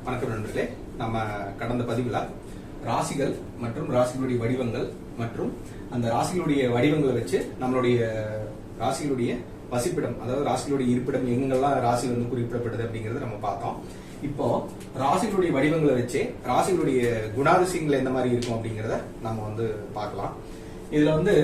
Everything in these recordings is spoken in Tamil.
வணக்கம் நண்பர்களே. நம்ம கடந்த பதிவுல ராசிகள் மற்றும் ராசிகளுடைய வடிவங்கள் மற்றும் அந்த ராசிகளுடைய வடிவங்களை வச்சு நம்மளுடைய ராசிகளுடைய வசிப்பிடம், அதாவது ராசிகளுடைய இருப்பிடம் எங்கெல்லாம் ராசி வந்து குறிப்பிடப்படுது அப்படிங்கறத நம்ம பார்த்தோம். இப்போ ராசிகளுடைய வடிவங்களை வச்சு ராசிகளுடைய குணாதிசயங்கள் எந்த மாதிரி இருக்கும் அப்படிங்கறத நம்ம வந்து பார்க்கலாம். இதுல வந்து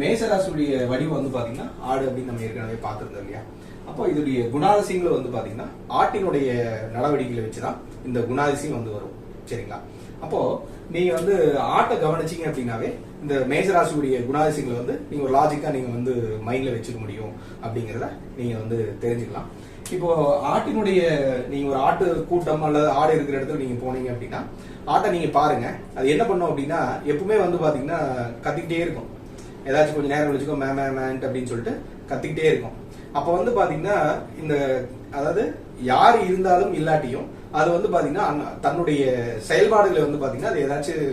மேச ராசியுடைய வடிவம் வந்து பாத்தீங்கன்னா ஆடு அப்படின்னு நம்ம ஏற்கனவே பார்த்திருந்தோம் இல்லையா. அப்போ இதோடைய குணாதிசயங்கள் வந்து பாத்தீங்கன்னா ஆட்டினுடைய நடவடிக்கைகளை வச்சுதான் இந்த குணாதிசயம் வந்து வரும். சரிங்களா? அப்போ நீங்க வந்து ஆட்டை கவனிச்சீங்க அப்படின்னாவே இந்த மேசராசியுடைய குணாதிசயங்களை வந்து நீங்க ஒரு லாஜிக்கா நீங்க வந்து மைண்ட்ல வச்சுக்க முடியும் அப்படிங்கறத நீங்க வந்து தெரிஞ்சுக்கலாம். இப்போ ஆட்டினுடைய நீங்க ஒரு ஆட்டு கூட்டம் அல்லது ஆடு இருக்கிற இடத்துல நீங்க போனீங்க அப்படின்னா ஆட்டை நீங்க பாருங்க. அது என்ன பண்ணும் அப்படின்னா எப்பவுமே வந்து பாத்தீங்கன்னா கத்திக்கிட்டே இருக்கும். ஏதாச்சும் கொஞ்சம் நேரம் கழிச்சுக்கோ மேன்ட்டு அப்படின்னு சொல்லிட்டு கத்திக்கிட்டே இருக்கும். அப்ப வந்து பாத்தீங்கன்னா இந்த அதாவது யார் இருந்தாலும் இல்லாட்டியும் அது வந்து பாத்தீங்கன்னா தன்னுடைய செயல்பாடுகளை வந்து பாத்தீங்கன்னா அது ஏதாச்சும்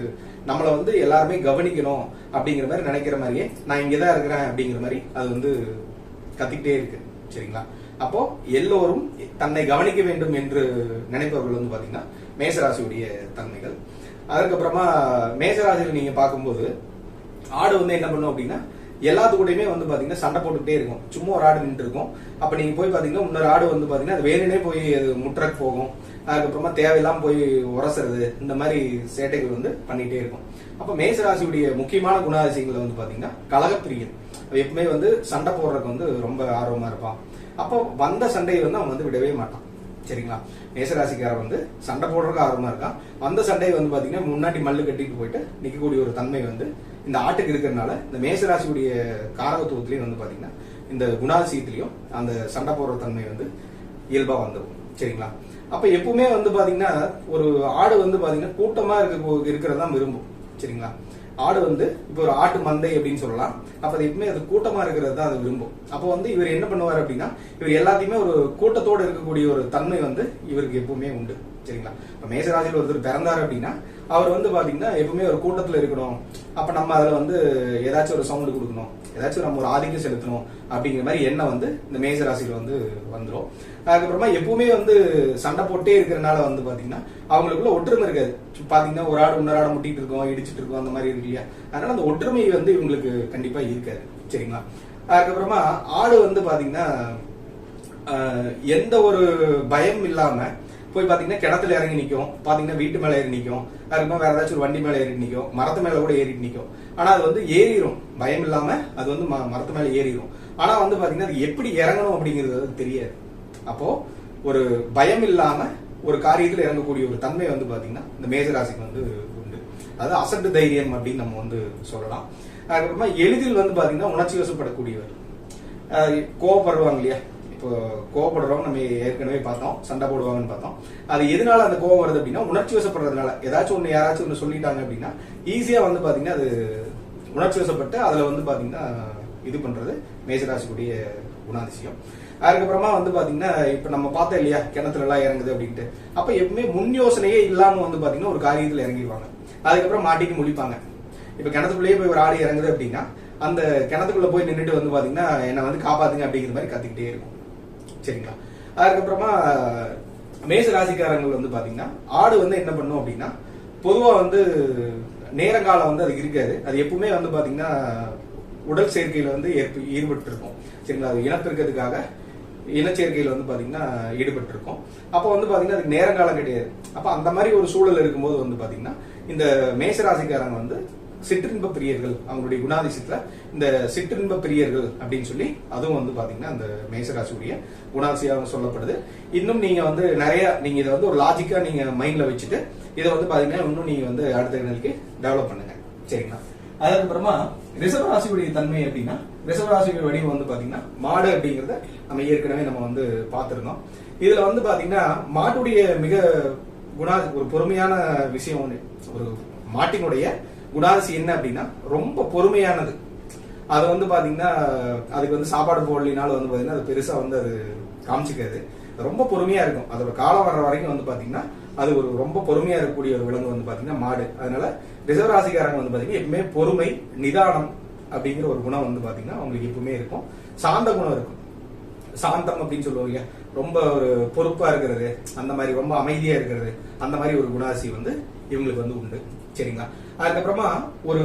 நம்மளை வந்து எல்லாருமே கவனிக்கணும் அப்படிங்கிற மாதிரி நினைக்கிற மாதிரியே நான் இங்கதான் இருக்கிறேன் அப்படிங்கிற மாதிரி அது வந்து கத்திக்கிட்டே இருக்கு. சரிங்களா? அப்போ எல்லோரும் தன்னை கவனிக்க வேண்டும் என்று நினைப்பவர்கள் வந்து பாத்தீங்கன்னா மேசராசியுடைய தன்மைகள். அதுக்கப்புறமா மேசராசியில் நீங்க பார்க்கும்போது ஆடு வந்து என்ன பண்ணும் அப்படின்னா எல்லாத்து கூடயுமே வந்து பாத்தீங்கன்னா சண்டை போட்டுக்கிட்டே இருக்கும். சும்மா ஒரு ஆடு நின்று இருக்கும். அப்ப நீங்க போய் பாத்தீங்கன்னா இன்னொரு ஆடு வந்து பாத்தீங்கன்னா அது வேணுனே போய் அது முற்றக்கு போகும். அதுக்கப்புறமா தேவையெல்லாம் போய் உரசுறது, இந்த மாதிரி சேட்டைகள் வந்து பண்ணிட்டே இருக்கும். அப்ப மேசராசியுடைய முக்கியமான குணாதிசயங்கள் வந்து பாத்தீங்கன்னா கலகப்பிரியன். எப்பவுமே வந்து சண்டை போடுறதுக்கு வந்து ரொம்ப ஆர்வமா இருப்பான். அப்போ வந்த சண்டையை வந்து அவன் வந்து விடவே மாட்டான். சரிங்களா? மேசராசிக்காரர் வந்து சண்டை போடுறதுக்கு ஆர்வமா இருக்கான். வந்த சண்டையை வந்து பாத்தீங்கன்னா முன்னாடி மல்லு கட்டிட்டு போயிட்டு நிக்கக்கூடிய ஒரு தன்மை வந்து இந்த ஆட்டுக்கு இருக்கிறதுனால இந்த மேசராசியுடைய காரகத்துவத்திலையும் வந்து பாத்தீங்கன்னா இந்த குணாதிசயத்திலையும் அந்த சண்டை போடுற தன்மை வந்து இயல்பா வந்துடும். சரிங்களா? அப்ப எப்பவுமே வந்து பாத்தீங்கன்னா ஒரு ஆடு வந்து பாத்தீங்கன்னா கூட்டமா இருக்கிறதா விரும்பும். சரிங்களா? ஆடு வந்து இப்ப ஒரு ஆட்டு மந்தை அப்படின்னு சொல்லலாம். அப்ப அது எப்பவுமே அது கூட்டமா இருக்கிறது தான் அது விரும்பும். அப்ப வந்து இவர் என்ன பண்ணுவார் அப்படின்னா இவர் எல்லாத்தையுமே ஒரு கூட்டத்தோடு இருக்கக்கூடிய ஒரு தன்மை வந்து இவருக்கு எப்பவுமே உண்டு. சரிங்களா? இப்ப மேசராசியில் ஒருத்தர் பிறந்தாரு அப்படின்னா அவர் வந்து பாத்தீங்கன்னா எப்பவுமே ஒரு கூட்டத்துல இருக்கணும். அப்ப நம்ம அதுல வந்து ஏதாச்சும் ஒரு சவுண்ட் கொடுக்கணும், ஏதாச்சும் நம்ம ஒரு ஆதிக்கம் செலுத்தணும் அப்படிங்கிற மாதிரி எண்ணம் வந்து இந்த மேசராசியில வந்து வந்துடும். அதுக்கப்புறமா எப்பவுமே வந்து சண்டை போட்டே இருக்கிறனால வந்து பாத்தீங்கன்னா அவங்களுக்குள்ள ஒற்றுமை இருக்காது. பாத்தீங்கன்னா ஒரு ஆடு இன்னொரு ஆடு முட்டிட்டு இருக்கோம், இடிச்சிட்டு இருக்கோம், அந்த மாதிரி இருக்கு இல்லையா. அதனால அந்த ஒற்றுமை வந்து இவங்களுக்கு கண்டிப்பா இருக்காது. சரிங்களா? அதுக்கப்புறமா ஆடு வந்து பாத்தீங்கன்னா எந்த ஒரு பயம் இல்லாம போய் பாத்தீங்கன்னா கிணத்துல இறங்கி நிக்கும், பாத்தீங்கன்னா வீட்டு மேல ஏறி நிக்கும், அதுக்கப்புறம் வேற ஏதாச்சும் ஒரு வண்டி மேல ஏறி நிக்கும், மரத்து மேல கூட ஏறிட்டு நிக்கும். ஆனா அது வந்து ஏறிடும், பயம் இல்லாம அது வந்து மரத்து மேல ஏறிடும். ஆனா வந்து பாத்தீங்கன்னா அது எப்படி இறங்கணும் அப்படிங்கிறது தெரியாது. அப்போ ஒரு பயம் இல்லாம ஒரு காரியத்துல இறங்கக்கூடிய ஒரு தன்மை வந்து பாத்தீங்கன்னா இந்த மேசராசிக்கு வந்து உண்டு. அதாவது அசட்டு தைரியம் அப்படின்னு நம்ம வந்து சொல்லலாம். அதுக்கப்புறமா எளிதில் வந்து பாத்தீங்கன்னா உணர்ச்சி வசப்படக்கூடியவர். கோவப்படுவாங்க இல்லையா. இப்போ கோவப்படுறவங்க நம்ம ஏற்கனவே பார்த்தோம், சண்டை போடுவாங்கன்னு பார்த்தோம். அது எதனால அந்த கோவம் வருது அப்படின்னா உணர்ச்சி வசப்படுறதுனால. ஏதாச்சும் ஒண்ணு யாராச்சும் ஒண்ணு சொல்லிட்டாங்க அப்படின்னா ஈஸியா வந்து பாத்தீங்கன்னா அது உணர்ச்சி வசப்பட்டு அதுல வந்து பாத்தீங்கன்னா இது பண்றது மேசராசிக்குரிய குணாதிசயம். அதுக்கப்புறமா வந்து பாத்தீங்கன்னா இப்ப நம்ம பார்த்தோம் இல்லையா கிணத்துல எல்லாம் இறங்குது அப்படின்ட்டு. அப்ப எப்பவுமே முன் யோசனையே இல்லாம வந்து பாத்தீங்கன்னா ஒரு காரியத்துல இறங்கிடுவாங்க. அதுக்கப்புறம் மாட்டிட்டு முழிப்பாங்க. இப்ப கிணத்துக்குள்ளேயே போய் ஒரு ஆடு இறங்குது அப்படின்னா அந்த கிணத்துக்குள்ள போய் நின்றுட்டு வந்து பாத்தீங்கன்னா என்ன வந்து காப்பாத்துங்க அப்படிங்கிற மாதிரி கத்திக்கிட்டே இருக்கும். சரிங்களா? அதுக்கப்புறமா மேசராசிக்காரங்கள் வந்து பாத்தீங்கன்னா ஆடு வந்து என்ன பண்ணும் அப்படின்னா பொதுவா வந்து நேரங்காலம் வந்து அது இருக்காது. அது எப்பவுமே வந்து பாத்தீங்கன்னா உடல் சேர்க்கையில வந்து ஈடுபட்டு இருக்கும். சரிங்களா? அது இனப்பெருக்கிறதுக்காக இனச்சேர்க்கையில வந்து பாத்தீங்கன்னா ஈடுபட்டு இருக்கும். அப்ப வந்து பாத்தீங்கன்னா அதுக்கு நேரங்காலம் கிடையாது. அப்ப அந்த மாதிரி ஒரு சூழல் இருக்கும்போது வந்து பாத்தீங்கன்னா இந்த மேசராசிக்காரங்க வந்து சிற்றின்ப பிரியர்கள். அவங்களுடைய குணாதிசயத்துல இந்த சிற்றின்ப பிரியர்கள் அப்படின்னு சொல்லி அதுவும் வந்து பாத்தீங்கன்னா அந்த மேசராசியுடைய குணாதிசயம் சொல்லப்படுது. இன்னும் நீங்க வந்து நிறைய நீங்க இதை வந்து ஒரு லாஜிக்கா நீங்க மைண்ட்ல வச்சுட்டு இதை வந்து பாத்தீங்கன்னா இன்னும் நீங்க வந்து அடுத்த நிலைக்கு டெவலப் பண்ணுங்க. சரிங்களா? அதுக்கப்புறமா ரிஷபராசியுடைய தன்மை அப்படின்னா ரிஷபராசியுடைய வடிவம் வந்து பாத்தீங்கன்னா மாடு அப்படிங்கறத நம்ம ஏற்கனவே நம்ம வந்து பார்த்திருந்தோம். இதுல வந்து பாத்தீங்கன்னா மாட்டுடைய மிக ஒரு பொறுமையான விஷயம் ஒண்ணு. ஒரு மாட்டினுடைய குணாதிசயம் என்ன அப்படின்னா ரொம்ப பொறுமையானது. அது வந்து பாத்தீங்கன்னா அதுக்கு வந்து சாப்பாடு போடலினாலும் வந்து பாத்தீங்கன்னா அது பெருசா வந்து அது காமிச்சிக்காது. ரொம்ப பொறுமையா இருக்கும். அதோட காலம் வர்ற வரைக்கும் வந்து பாத்தீங்கன்னா அது ஒரு ரொம்ப பொறுமையா இருக்கக்கூடிய ஒரு விலங்கு வந்து பாத்தீங்கன்னா மாடு. அதனால ரிசர்வராசிக்காரங்க வந்து பாத்தீங்கன்னா எப்பவுமே பொறுமை, நிதானம் அப்படிங்கிற ஒரு குணம் வந்து பாத்தீங்கன்னா அவங்களுக்கு எப்பவுமே இருக்கும். சாந்த குணம் இருக்கும். சாந்தம் அப்படின்னு சொல்லுவோம் இல்லையா, ரொம்ப ஒரு பொறுப்பா இருக்கிறது, அந்த மாதிரி ரொம்ப அமைதியா இருக்கிறது, அந்த மாதிரி ஒரு குணாசி வந்து இவங்களுக்கு வந்து உண்டு. சரிங்களா. அதுக்கப்புறமா ஒரு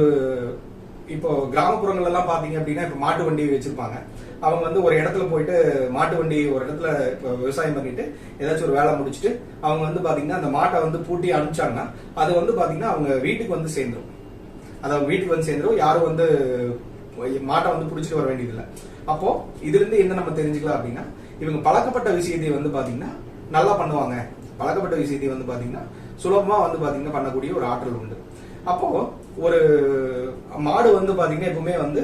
இப்போ கிராமப்புறங்கள் எல்லாம் பாத்தீங்க அப்படின்னா இப்ப மாட்டு வண்டி வச்சிருப்பாங்க. அவங்க வந்து ஒரு இடத்துல போயிட்டு மாட்டு வண்டி ஒரு இடத்துல இப்போ விவசாயம் பண்ணிட்டு ஏதாச்சும் ஒரு வேலை முடிச்சுட்டு அவங்க வந்து பாத்தீங்கன்னா அந்த மாட்டை வந்து பூட்டி அனுப்பிச்சாங்கன்னா அது வந்து பாத்தீங்கன்னா அவங்க வீட்டுக்கு வந்து சேர்ந்துரும். அதாவது வீட்டுக்கு வந்து சேர்ந்துரும், யாரும் வந்து மாட்டை வந்து பிடிச்சிட்டு வர வேண்டியதில்லை. அப்போ இதுல இருந்து என்ன நம்ம தெரிஞ்சுக்கலாம் அப்படின்னா, இவங்க பழக்கப்பட்ட விஷயத்தை வந்து பாத்தீங்கன்னா நல்லா பண்ணுவாங்க. பழக்கப்பட்ட விஷயத்தை வந்து பாத்தீங்கன்னா சுலபமா வந்து பாத்தீங்கன்னா பண்ணக்கூடிய ஒரு ஆற்றல் உண்டு. அப்போ ஒரு மாடு வந்து பாத்தீங்கன்னா எப்பவுமே வந்து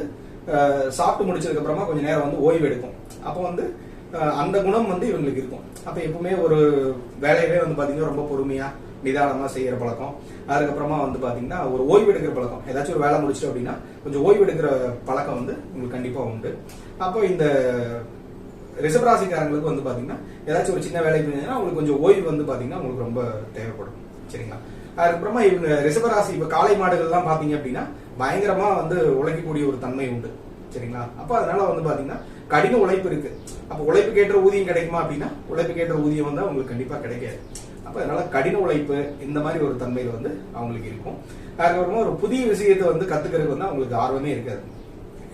சாப்பிட்டு முடிச்சதுக்கு அப்புறமா கொஞ்ச நேரம் வந்து ஓய்வு எடுக்கும். அப்போ வந்து அந்த குணம் வந்து இவங்களுக்கு இருக்கும். அப்ப எப்பவுமே ஒரு வேலையவே வந்து பாத்தீங்கன்னா ரொம்ப பொறுமையா நிதானமா செய்யற பழக்கம், அதுக்கப்புறமா வந்து பாத்தீங்கன்னா ஒரு ஓய்வு எடுக்கிற பழக்கம், ஏதாச்சும் ஒரு வேலை முடிச்சிட்டோம் அப்படின்னா கொஞ்சம் ஓய்வு எடுக்கிற பழக்கம் வந்து உங்களுக்கு கண்டிப்பா உண்டு. அப்போ இந்த ரிஷபராசிக்காரங்களுக்கு வந்து பாத்தீங்கன்னா ஏதாச்சும் ஒரு சின்ன வேலை செஞ்சீங்கன்னா உங்களுக்கு கொஞ்சம் ஓய்வு வந்து பாத்தீங்கன்னா உங்களுக்கு ரொம்ப தேவைப்படும். சரிங்களா. அதுக்கப்புறமா இவங்க ரிஷபராசி இப்ப காளை மாடுகள் எல்லாம் பாத்தீங்க அப்படின்னா பயங்கரமா வந்து உழைக்கக்கூடிய ஒரு தன்மை உண்டு. சரிங்களா. அப்ப அதனால வந்து பாத்தீங்கன்னா கடின உழைப்பு இருக்கு. அப்ப உழைப்புக்கு ஏற்ற ஊதியம் கிடைக்குமா அப்படின்னா உழைப்புக்கு ஏற்ற ஊதியம் வந்து அவங்களுக்கு கண்டிப்பா கிடைக்காது. அப்ப அதனால கடின உழைப்பு இந்த மாதிரி ஒரு தன்மையில வந்து அவங்களுக்கு இருக்கும். அதுக்கப்புறமா ஒரு புதிய விஷயத்தை வந்து கத்துக்கிறதுக்கு வந்து அவங்களுக்கு ஆர்வமே இருக்காது.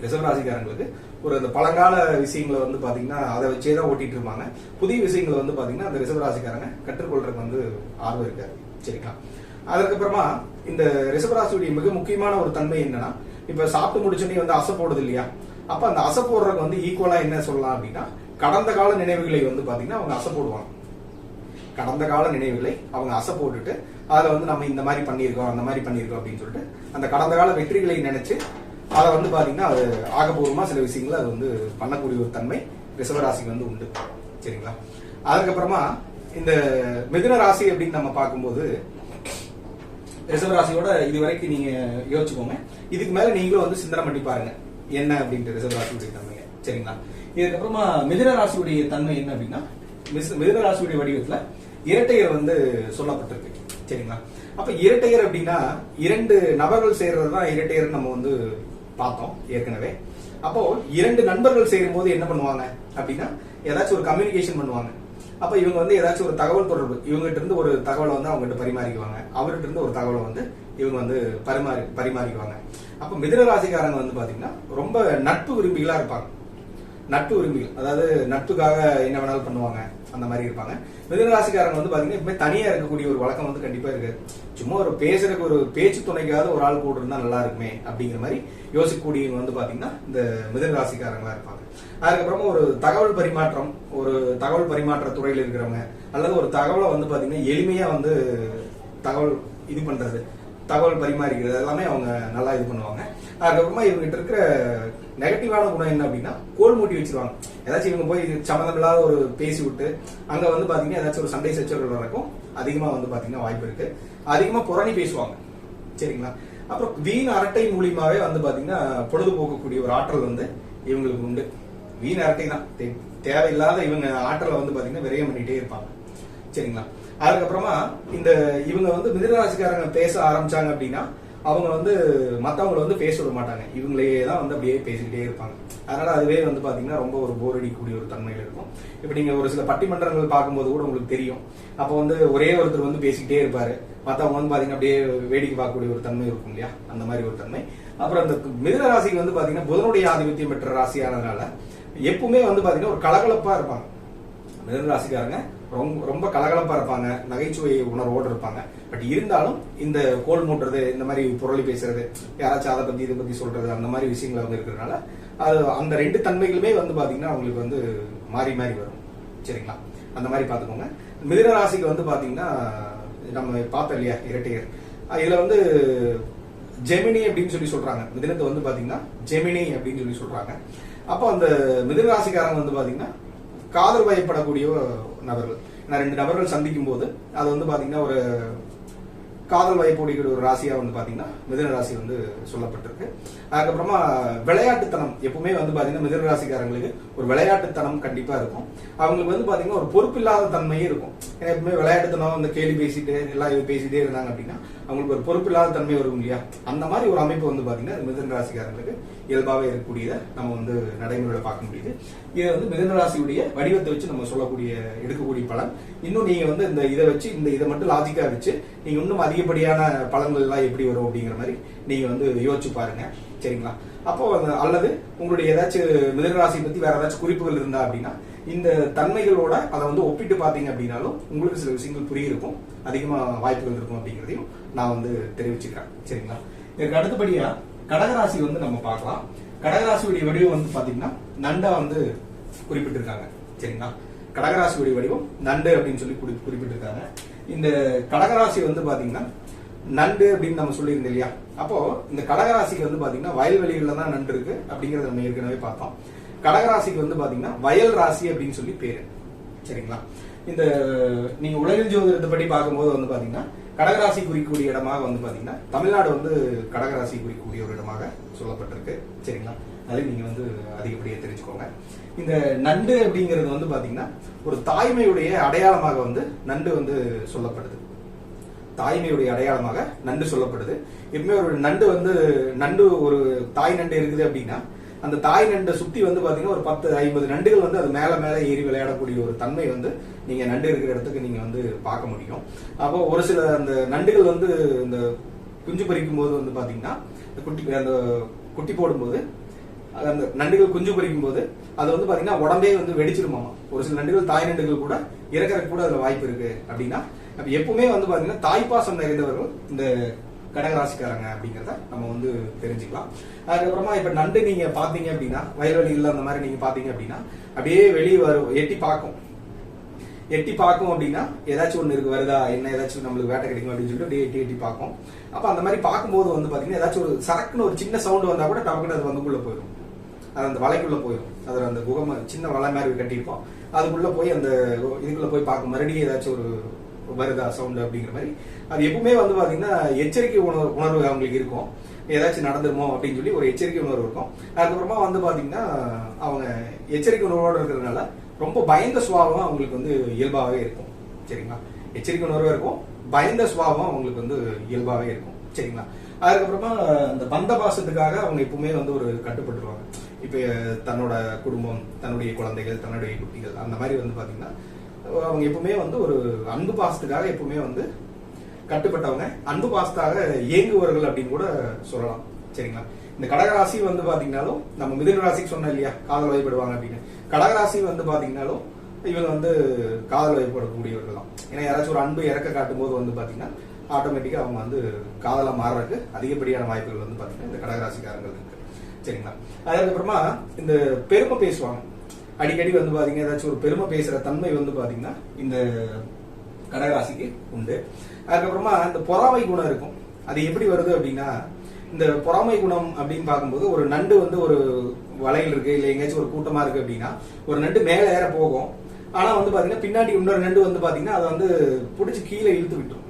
ரிஷபராசிக்காரங்களுக்கு ஒரு அந்த பழங்கால விஷயங்களை வந்து பாத்தீங்கன்னா அதை வச்சே தான் ஓட்டிட்டு இருப்பாங்க. புதிய விஷயங்களை வந்து பாத்தீங்கன்னா அந்த ரிஷபராசிக்காரங்க கற்றுக்கொள்றதுக்கு வந்து ஆர்வம் இருக்காது. சரிங்களா. அதுக்கப்புறமா இந்த ரிஷபராசியுடைய மிக முக்கியமான ஒரு தன்மை என்னன்னா, இப்ப சாப்பிட்டு முடிச்சோடனே வந்து அசை போடுது இல்லையா, அப்ப அந்த அசை போடுறதுக்கு வந்து ஈக்குவலா என்ன சொல்லலாம் அப்படின்னா, கடந்த கால நினைவுகளை வந்து பாத்தீங்கன்னா அவங்க அசை போடுவாங்க. கடந்த கால நினைவுகளை அவங்க அசை போட்டுட்டு அதுல வந்து நம்ம இந்த மாதிரி பண்ணியிருக்கோம் அந்த மாதிரி பண்ணியிருக்கோம் அப்படின்னு சொல்லிட்டு அந்த கடந்த கால வெற்றிகளை நினைச்சு அதை வந்து பாத்தீங்கன்னா அது ஆகப்பூர்வமா சில விஷயங்களை அது வந்து பண்ணக்கூடிய ஒரு தன்மை ரிஷபராசிக்கு வந்து உண்டு. சரிங்களா. அதுக்கப்புறமா இந்த மிதுன ராசி அப்படின்னு நம்ம பார்க்கும்போது ரிஷபராசியோட இதுவரைக்கும் நீங்க யோசிச்சுக்கோங்க. இதுக்கு மேல நீங்களும் வந்து சிந்தனை பண்ணி பாருங்க என்ன அப்படின்ட்டு ரிஷபராசியுடைய தன்மை. சரிங்களா. இதுக்கப்புறமா மிதுன ராசியுடைய தன்மை என்ன அப்படின்னா, மிதுன ராசியுடைய வடிவத்துல இரட்டையர் வந்து சொல்லப்பட்டிருக்கு. சரிங்களா. அப்ப இரட்டையர் அப்படின்னா இரண்டு நபர்கள் சேர்றதுதான் இரட்டையர் நம்ம வந்து பார்த்தோம் ஏற்கனவே. அப்போ இரண்டு நண்பர்கள் சேரும் போது என்ன பண்ணுவாங்க அப்படின்னா ஏதாச்சும் ஒரு கம்யூனிகேஷன் பண்ணுவாங்க. அப்ப இவங்க வந்து ஏதாச்சும் ஒரு தகவல் தொடர்பு, இவங்ககிட்ட இருந்து ஒரு தகவலை வந்து அவங்ககிட்ட பரிமாறிக்குவாங்க, அவர்கிட்ட இருந்து ஒரு தகவலை வந்து இவங்க வந்து பரிமாறிக்குவாங்க. அப்ப மிதுன ராசிக்காரங்க வந்து பாத்தீங்கன்னா ரொம்ப நட்பு விரும்பிகளா இருப்பாங்க. நட்பு விரும்பிகள், அதாவது நட்புக்காக என்ன வேணாலும் பண்ணுவாங்க, அந்த மாதிரி இருப்பாங்க. மிதுன ராசிக்காரங்க வந்து பாத்தீங்கன்னா இப்ப தனியா இருக்கக்கூடிய ஒரு வழக்கம் வந்து கண்டிப்பா இருக்கு. சும்மா ஒரு பேசுறதுக்கு ஒரு பேச்சு துணைக்காத ஒரு ஆள் கூட இருந்தா நல்லா இருக்குமே அப்படிங்கிற மாதிரி யோசிக்கக்கூடியவங்க வந்து பாத்தீங்கன்னா இந்த மிதுன ராசிக்காரங்களா இருப்பாங்க. அதுக்கப்புறமா ஒரு தகவல் பரிமாற்ற துறையில் இருக்கிறவங்க அல்லது ஒரு தகவலை வந்து பாத்தீங்கன்னா எளிமையா வந்து தகவல் இது பண்றது, தகவல் பரிமாறிக்கிறது எல்லாமே அவங்க நல்லா இது பண்ணுவாங்க. அதுக்கப்புறமா இவங்ககிட்ட இருக்கிற நெகட்டிவான குணம் என்ன அப்படின்னா கோல் மூட்டி வச்சிருவாங்க. ஏதாச்சும் இவங்க போய் சம்மந்தம் இல்லாத ஒரு பேசி விட்டு அங்க வந்து பாத்தீங்கன்னா ஏதாச்சும் ஒரு சண்டை சச்சரவுகள் வரைக்கும் அதிகமா வந்து பாத்தீங்கன்னா வாய்ப்பு இருக்கு. அதிகமா புரணி பேசுவாங்க. சரிங்களா. அப்புறம் வீண் அரட்டை மூலியமாவே வந்து பாத்தீங்கன்னா பொழுதுபோக்கக்கூடிய ஒரு ஆற்றல் வந்து இவங்களுக்கு உண்டு. வீண் அரட்டை தான், தேவையில்லாத இவங்க ஆற்றலை வந்து பாத்தீங்கன்னா விரயம் பண்ணிட்டே இருப்பாங்க. சரிங்களா. அதுக்கப்புறமா இந்த இவங்க வந்து மிதுன ராசிக்காரங்க பேச ஆரம்பிச்சாங்க அப்படின்னா அவங்க வந்து மத்தவங்களை வந்து பேச விட மாட்டாங்க. இவங்களே தான் வந்து அப்படியே பேசிக்கிட்டே இருப்பாங்க. அதனால அதுவே வந்து பாத்தீங்கன்னா ரொம்ப ஒரு போர் அடிக்கக்கூடிய ஒரு தன்மையில இருக்கும். இப்ப நீங்க ஒரு சில பட்டிமன்றங்கள் பார்க்கும்போது கூட உங்களுக்கு தெரியும். அப்ப வந்து ஒரே ஒருத்தர் வந்து பேசிக்கிட்டே இருப்பாரு, மத்தவங்க வந்து பாத்தீங்கன்னா அப்படியே வேடிக்கை பார்க்கக்கூடிய ஒரு தன்மை இருக்கும் இல்லையா, அந்த மாதிரி ஒரு தன்மை. அப்புறம் இந்த மிதுன ராசிக்கு வந்து பாத்தீங்கன்னா புதனுடைய ஆதிபத்தியம் பெற்ற ராசியானதுனால எப்பவுமே வந்து பாத்தீங்கன்னா ஒரு கலகலப்பா இருப்பாங்க. மிதுன ராசிக்காரங்க ரொம்ப கலகலப்பா இருப்பாங்க, நகைச்சுவை உணர்வோடு இருப்பாங்க. பட் இருந்தாலும் இந்த கோல் மூட்டுறது, இந்த மாதிரி பொருளை பேசுறது, யாராச்சும் அதை பத்தி இதை பத்தி சொல்றது, அந்த மாதிரி விஷயங்கள் அவங்க இருக்கிறதுனால அது அந்த ரெண்டு தன்மைகளுமே வந்து பாத்தீங்கன்னா அவங்களுக்கு வந்து மாறி மாறி வரும். சரிங்களா. அந்த மாதிரி பாத்துக்கோங்க. மிதுன ராசிக்கு வந்து பாத்தீங்கன்னா நம்ம பார்த்தோம் இல்லையா இரட்டையர், இதுல வந்து ஜெமினி அப்படின்னு சொல்லி சொல்றாங்க. மிதுனத்தை வந்து பாத்தீங்கன்னா ஜெமினி அப்படின்னு சொல்லி சொல்றாங்க. அப்போ அந்த மிதுன ராசிக்காரங்க வந்து பாத்தீங்கன்னா காதல் வயப்படக்கூடிய நபர்கள். ரெண்டு நபர்கள் சந்திக்கும் போது அது வந்து பாத்தீங்கன்னா ஒரு காதல் வயப்போடிக்கிற ஒரு ராசியா வந்து பாத்தீங்கன்னா மிதுன ராசி வந்து சொல்லப்பட்டிருக்கு. அதுக்கப்புறமா விளையாட்டுத்தனம் எப்பவுமே வந்து பாத்தீங்கன்னா மிதுன ராசிக்காரங்களுக்கு ஒரு விளையாட்டுத்தனம் கண்டிப்பா இருக்கும். அவங்களுக்கு வந்து பாத்தீங்கன்னா ஒரு பொறுப்பில்லாத தன்மையே இருக்கும். ஏன்னா எப்பவுமே விளையாட்டுத்தனம் இந்த கேள்வி பேசிட்டு எல்லாம் இது பேசிட்டே இருந்தாங்க அப்படின்னா அவங்களுக்கு ஒரு பொறுப்பில்லாத தன்மை வரும் இல்லையா, அந்த மாதிரி ஒரு அமைப்பு வந்து பாத்தீங்கன்னா மிதுன ராசிக்காரங்களுக்கு இயல்பாவே இருக்கக்கூடியதை நம்ம வந்து நடைமுறையில பார்க்க முடியுது. இது வந்து மிதுன ராசியுடைய வடிவத்தை வச்சு நம்ம சொல்லக்கூடிய எடுக்கக்கூடிய பலன். இன்னும் நீங்க வந்து இந்த இதை வச்சு இதை மட்டும் லாஜிக்கா வச்சு நீங்க இன்னும் அதிகப்படியான பலன்கள் எல்லாம் எப்படி வரும் அப்படிங்கிற மாதிரி நீங்க வந்து யோசிச்சு பாருங்க. சரிங்களா? அப்போ அல்லது உங்களுடைய ஏதாச்சும் மிதுன ராசியை பத்தி வேற ஏதாச்சும் குறிப்புகள் இருந்தா அப்படின்னா இந்த தன்மைகளோட அதை வந்து ஒப்பிட்டு பாத்தீங்க அப்படின்னாலும் உங்களுக்கு சில விஷயங்கள் புரியிருக்கும், அதிகமா வாய்ப்புகள் இருக்கும் அப்படிங்கிறதையும் நான் வந்து தெரிவிச்சுக்கிறேன். சரிங்களா? இதற்கு அடுத்தபடியா கடகராசி வந்து நம்ம பார்க்கலாம். கடகராசியுடைய வடிவம் வந்து பாத்தீங்கன்னா நண்டா வந்து குறிப்பிட்டிருக்காங்க. சரிங்களா? கடகராசியுடைய வடிவம் நண்டு அப்படின்னு சொல்லி குறிப்பிட்டிருக்காங்க. இந்த கடகராசி வந்து பாத்தீங்கன்னா நண்டு அப்படின்னு நம்ம சொல்லியிருந்தோம் இல்லையா, அப்போ இந்த கடகராசிக்கு வந்து பாத்தீங்கன்னா வயல்வெளிகள்ல தான் நண்டு இருக்கு அப்படிங்கறத நம்ம ஏற்கனவே பார்த்தோம். கடகராசிக்கு வந்து பாத்தீங்கன்னா வயல் ராசி அப்படின்னு சொல்லி பேரு. சரிங்களா? இந்த நீங்க உலகில் ஜோதிடத்தை படி பார்க்கும்போது வந்து பாத்தீங்கன்னா கடகராசி குறிக்கக்கூடிய இடமாக வந்து பாத்தீங்கன்னா தமிழ்நாடு வந்து கடகராசி குறிக்கக்கூடிய ஒரு இடமாக சொல்லப்பட்டிருக்கு. சரிங்களா? அதை நீங்க வந்து அதிகப்படியா தெரிஞ்சுக்கோங்க. இந்த நண்டு அப்படிங்கிறது வந்து பாத்தீங்கன்னா ஒரு தாய்மையுடைய அடையாளமாக வந்து நண்டு வந்து சொல்லப்படுது. தாய்மையுடைய அடையாளமாக நண்டு சொல்லப்படுது. எப்பவுமே ஒரு நண்டு ஒரு தாய் நண்டு இருக்குது அப்படின்னா அந்த தாய் நண்டை சுத்தி வந்து பாத்தீங்கன்னா ஒரு 10-50 நண்டுகள் வந்து அது மேல மேல ஏறி விளையாடக்கூடிய ஒரு தன்மை வந்து நீங்க நண்டு இருக்கிற இடத்துக்கு நீங்க வந்து பார்க்க முடியும். அப்போ ஒரு சில அந்த நண்டுகள் வந்து இந்த குஞ்சு பறிக்கும் போது வந்து பாத்தீங்கன்னா அந்த குட்டி போடும்போது அந்த நண்டுகள் குஞ்சு பறிக்கும் போது அது வந்து பாத்தீங்கன்னா உடம்பே வந்து வெடிச்சிருமா. ஒரு சில நண்டுகள் தாய் நண்டுகள் கூட இறக்கறதுக்கு கூட அதுல வாய்ப்பு இருக்கு அப்படின்னா எப்பவுமே வந்து பாத்தீங்கன்னா தாய்ப்பாசம் நிறைந்தவர்கள் இந்த கடகராசிக்காரங்க அப்படிங்கறத நம்ம வந்து தெரிஞ்சுக்கலாம். அதுக்கப்புறமா இப்ப நண்டு நீங்க பாத்தீங்க அப்படின்னா வயல்வெளிகள் அந்த மாதிரி நீங்க பாத்தீங்க அப்படின்னா அப்படியே வெளியே வரும், எட்டி பார்க்கும் அப்படின்னா ஏதாச்சும் ஒண்ணு இருக்கு வருதா என்ன ஏதாச்சும் நம்மளுக்கு வேட்டை கிடைக்கும் அப்படின்னு சொல்லிட்டு அப்படியே எட்டி பார்க்கும். அப்ப அந்த மாதிரி பார்க்கும்போது வந்து பாத்தீங்கன்னா ஏதாச்சும் ஒரு சரக்குன்னு ஒரு சின்ன சவுண்ட் வந்தா கூட டக்குன்னு அது வந்துக்குள்ள போயிடும், அது அந்த வலைக்குள்ள போயிடும். அதுல அந்த குகை சின்ன வலை மாதிரி கட்டியிருப்போம், அதுக்குள்ள போய் அந்த இதுக்குள்ள போய் பார்க்கும், மறுபடியும் ஏதாச்சும் ஒரு வருதா சவுண்ட் அப்படிங்கிற மாதிரி அது எப்பவுமே வந்து பாத்தீங்கன்னா எச்சரிக்கை உணர்வு அவங்களுக்கு இருக்கும், ஏதாச்சும் நடந்துருமோ அப்படின்னு சொல்லி ஒரு எச்சரிக்கை உணர்வு இருக்கும். அதுக்கப்புறமா வந்து பாத்தீங்கன்னா அவங்க எச்சரிக்கை உணர்வோடு இருக்கிறதுனால ரொம்ப பயந்த சுபாவம் அவங்களுக்கு வந்து இயல்பாவே இருக்கும். சரிங்களா? எச்சரிக்கை உணர்வா இருக்கும், பயந்த சுபாவம் அவங்களுக்கு வந்து இயல்பாவே இருக்கும். சரிங்களா? அதுக்கப்புறமா இந்த பந்த பாசத்துக்காக அவங்க எப்பவுமே வந்து ஒரு கட்டுப்பட்டுருவாங்க. இப்ப தன்னோட குடும்பம், தன்னுடைய குழந்தைகள், தன்னுடைய குட்டிகள் அந்த மாதிரி வந்து பாத்தீங்கன்னா அவங்க எப்பவுமே வந்து ஒரு அன்பு பாசத்துக்காக எப்பவுமே வந்து கட்டுப்பட்டவங்க, அன்பு பாசத்தாக இயங்குவர்கள் அப்படின்னு கூட சொல்லலாம். சரிங்களா? இந்த கடகராசி வந்து பாத்தீங்கன்னாலும் நம்ம மிதுன ராசிக்கு சொன்ன இல்லையா காதல் வயப்படுவாங்க அப்படின்னு, கடகராசி வந்து பாத்தீங்கன்னாலும் இவங்க வந்து காதல் வயப்படக்கூடியவர்கள் தான். ஏன்னா யாராச்சும் ஒரு அன்பு இறக்க காட்டும் போது வந்து பாத்தீங்கன்னா ஆட்டோமேட்டிக்கா அவங்க வந்து காதலா மாறுறதுக்கு அதிகப்படியான வாய்ப்புகள் வந்து பாத்தீங்கன்னா இந்த கடகராசிக்காரங்கள் இருக்கு. சரிங்களா? அதுக்கப்புறமா இந்த பெருமை பேசுவாங்க அடிக்கடி வந்து பாத்தீங்கன்னா ஏதாச்சும் ஒரு பெருமை பேசுற தன்மை வந்து பாத்தீங்கன்னா இந்த கடகராசிக்கு உண்டு. அதுக்கப்புறமா இந்த பொறாமை குணம் இருக்கும். அது எப்படி வருது அப்படின்னா இந்த பொறாமை குணம் அப்படின்னு பார்க்கும்போது ஒரு நண்டு வந்து ஒரு வலையில் இருக்கு இல்ல எங்கேயாச்சும் ஒரு கூட்டமா இருக்கு அப்படின்னா ஒரு நண்டு மேல ஏற போகும், ஆனா வந்து பாத்தீங்கன்னா பின்னாடி இன்னொரு நண்டு வந்து பாத்தீங்கன்னா அதை வந்து பிடிச்சி கீழே இழுத்து விட்டுரும்,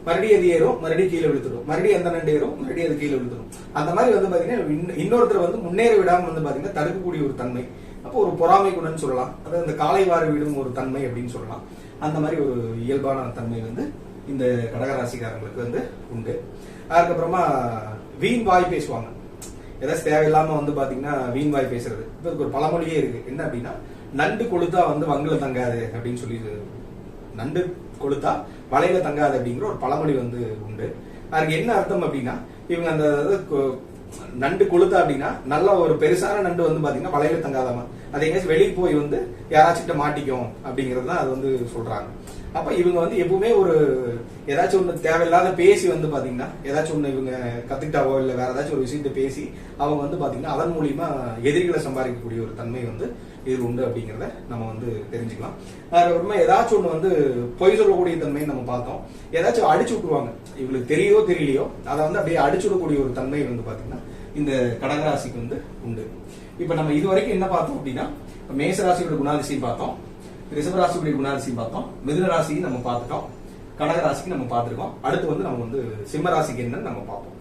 மறுபடியும் அது ஏறும், மறுபடியும் கீழே விழுத்துடும், மறுபடியும் அந்த நண்டு ஏறும், மறுபடியும் அது கீழே விழுத்துடும். அந்த மாதிரி வந்து பாத்தீங்கன்னா இன்னொருத்தர் வந்து முன்னேற விடாம வந்து பாத்தீங்கன்னா தடுக்கக்கூடிய ஒரு தன்மை. அப்போ ஒரு பொறாமை குணம்னு சொல்லலாம், அதாவது இந்த காலை வார விடும் ஒரு தன்மை அப்படின்னு சொல்லலாம். அந்த மாதிரி ஒரு இயல்பான தன்மை வந்து இந்த கடகராசிக்காரங்களுக்கு வந்து உண்டு. அதுக்கப்புறமா வீண் வாய் பேசுவாங்க, ஏதாச்சும் தேவையில்லாம வந்து பாத்தீங்கன்னா வீண் வாய் பேசுறது. இப்ப இதுக்கு ஒரு பழமொழியே இருக்கு, என்ன அப்படின்னா நண்டு கொளுத்தா வந்து வங்குல தங்காது அப்படின்னு சொல்லி, நண்டு கொளுத்தா வலையில தங்காது அப்படிங்கிற ஒரு பழமொழி வந்து உண்டு. அதுக்கு என்ன அர்த்தம் அப்படின்னா இவங்க அந்த நண்டு கொளுத்தா அப்படின்னா நல்ல ஒரு பெருசான நண்டு வந்து பாத்தீங்கன்னா வலையில தங்காதாமா, அது எங்கேயாச்சும் வெளியே போய் வந்து யாராச்சும் மாட்டிக்கும் அப்படிங்கிறது தான் அது வந்து சொல்றாங்க. அப்ப இவங்க வந்து எப்பவுமே ஒரு ஏதாச்சும் ஒண்ணு தேவையில்லாத பேசி வந்து பாத்தீங்கன்னா ஏதாச்சும் ஒண்ணு இவங்க கத்துக்கிட்டாவோ இல்ல வேற ஏதாச்சும் ஒரு விஷயத்த பேசி அவங்க வந்து பாத்தீங்கன்னா அதன் மூலியமா எதிரிகளை சம்பாதிக்கக்கூடிய ஒரு தன்மை வந்து இது உண்டு அப்படிங்கறத நம்ம வந்து தெரிஞ்சுக்கலாம். அதுக்கப்புறமா ஏதாச்சும் ஒண்ணு வந்து பொய் சொல்லக்கூடிய தன்மையை நம்ம பார்த்தோம். ஏதாச்சும் அடிச்சு விட்டுருவாங்க, இவங்களுக்கு தெரியுதோ தெரியலையோ அதை வந்து அப்படியே அடிச்சு விடக்கூடிய ஒரு தன்மை வந்து பாத்தீங்கன்னா இந்த கடகராசிக்கு வந்து உண்டு. இப்ப நம்ம இது வரைக்கும் என்ன பார்த்தோம் அப்படின்னா மேச ராசியோட குணாதிசயம் பார்த்தோம், ரிஷப ராசியுடைய குணாதிசயம் பார்த்தோம், மிதுன ராசியும் நம்ம பார்த்துட்டோம், கடக ராசிக்கு நம்ம பார்த்திருக்கோம். அடுத்து வந்து நம்ம வந்து சிம்ம ராசிக்கு என்னன்னு நம்ம பார்ப்போம்.